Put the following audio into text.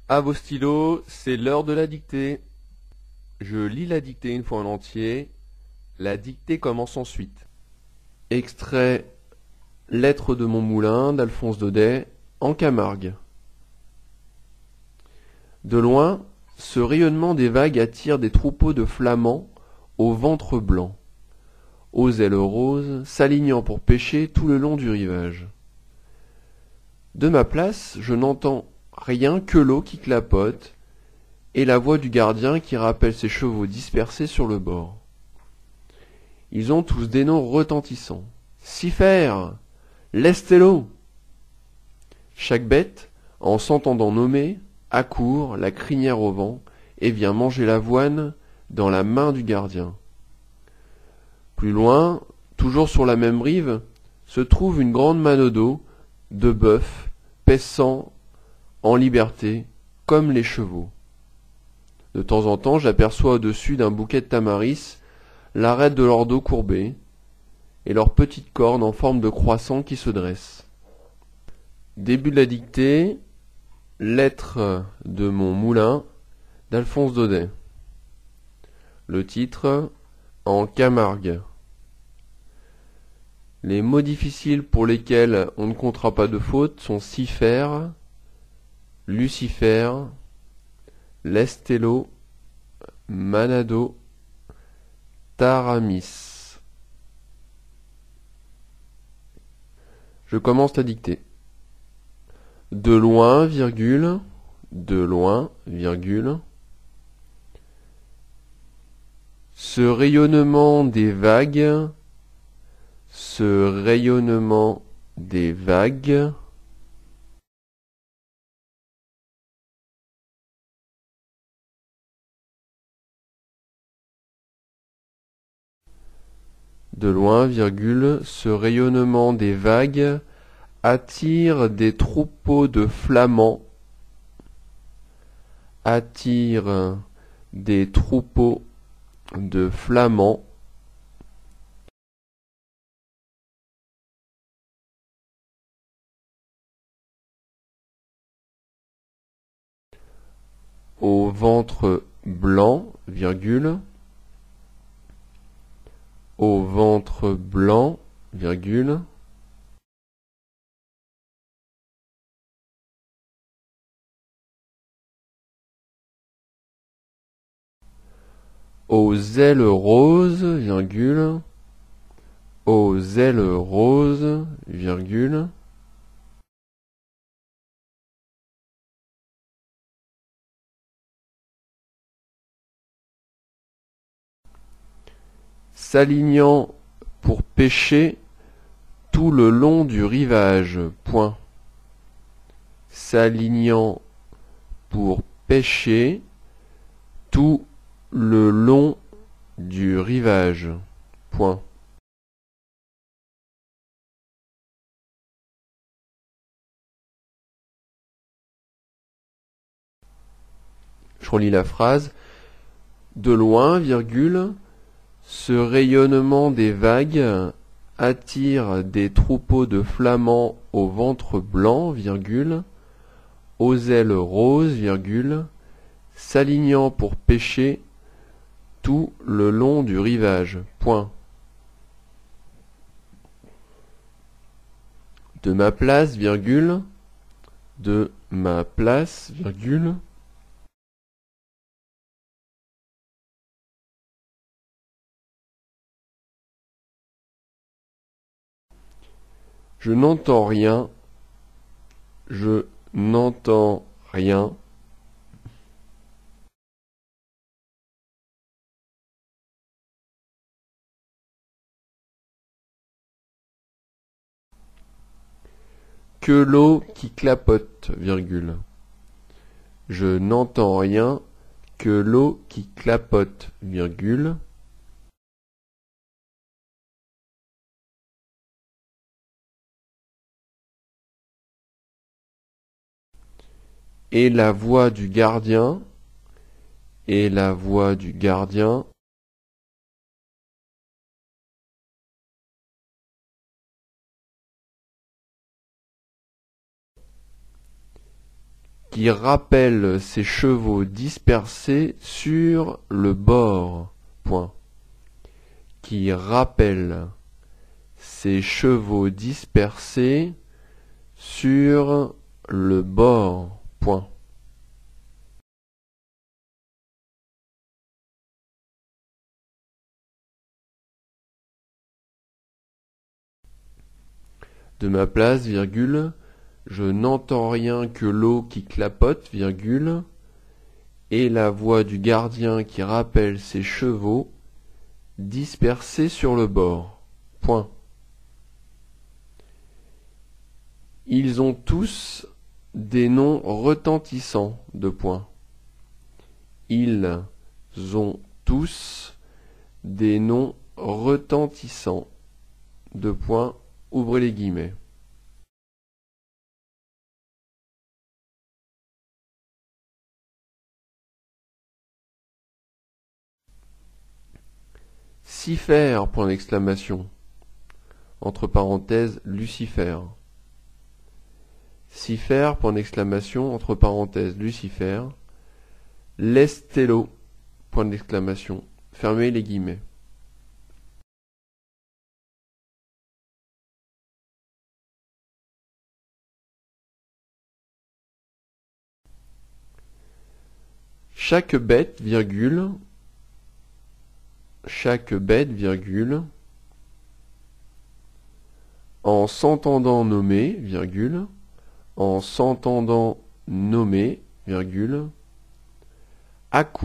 À vos stylos, c'est l'heure de la dictée. Je lis la dictée une fois en entier. La dictée commence ensuite. Extrait Lettre de mon moulin d'Alphonse Daudet en Camargue. De loin, ce rayonnement des vagues attire des troupeaux de flamands au ventre blanc, aux ailes roses, s'alignant pour pêcher tout le long du rivage. De ma place, je n'entends rien que l'eau qui clapote et la voix du gardien qui rappelle ses chevaux dispersés sur le bord. Ils ont tous des noms retentissants. Sifer, Lestello. Chaque bête, en s'entendant nommer, accourt, la crinière au vent, et vient manger l'avoine dans la main du gardien. Plus loin, toujours sur la même rive, se trouve une grande manne d'eau, de bœufs, paissant en liberté, comme les chevaux. De temps en temps, j'aperçois au-dessus d'un bouquet de tamaris l'arête de leur dos courbé, et leurs petites cornes en forme de croissant qui se dressent. Début de la dictée, Lettre de mon moulin d'Alphonse Daudet. Le titre, en Camargue. Les mots difficiles pour lesquels on ne comptera pas de faute sont Sifer, Lucifer, Lestello, Manado, Taramis. Je commence la dictée. De loin, virgule, de loin, virgule. Ce rayonnement des vagues, ce rayonnement des vagues. De loin, virgule, ce rayonnement des vagues attire des troupeaux de flamands, attire des troupeaux de flamands au ventre blanc, virgule, au ventre blanc, virgule, aux ailes roses, virgule, aux ailes roses, virgule, s'alignant pour pêcher tout le long du rivage, point. S'alignant pour pêcher tout le long du rivage, point. Je relis la phrase. De loin, virgule, ce rayonnement des vagues attire des troupeaux de flamands au ventre blanc, virgule, aux ailes roses, virgule, s'alignant pour pêcher tout le long du rivage, point. De ma place, virgule, de ma place, virgule, je n'entends rien, je n'entends rien. Que l'eau qui clapote, virgule. Je n'entends rien que l'eau qui clapote, virgule. Et la voix du gardien, et la voix du gardien, qui rappelle ses chevaux dispersés sur le bord. Point. Qui rappelle ses chevaux dispersés sur le bord. Point. De ma place, virgule, je n'entends rien que l'eau qui clapote, virgule, et la voix du gardien qui rappelle ses chevaux dispersés sur le bord. Point. Ils ont tous des noms retentissants, deux points. Ils ont tous des noms retentissants, deux points, ouvrez les guillemets. Lucifer, point d'exclamation. Entre parenthèses, Lucifer. Cifer, point d'exclamation, entre parenthèses, Lucifer. Lestello, point d'exclamation. Fermez les guillemets. Chaque bête, virgule, en s'entendant nommer, virgule, en s'entendant nommer, virgule, accourt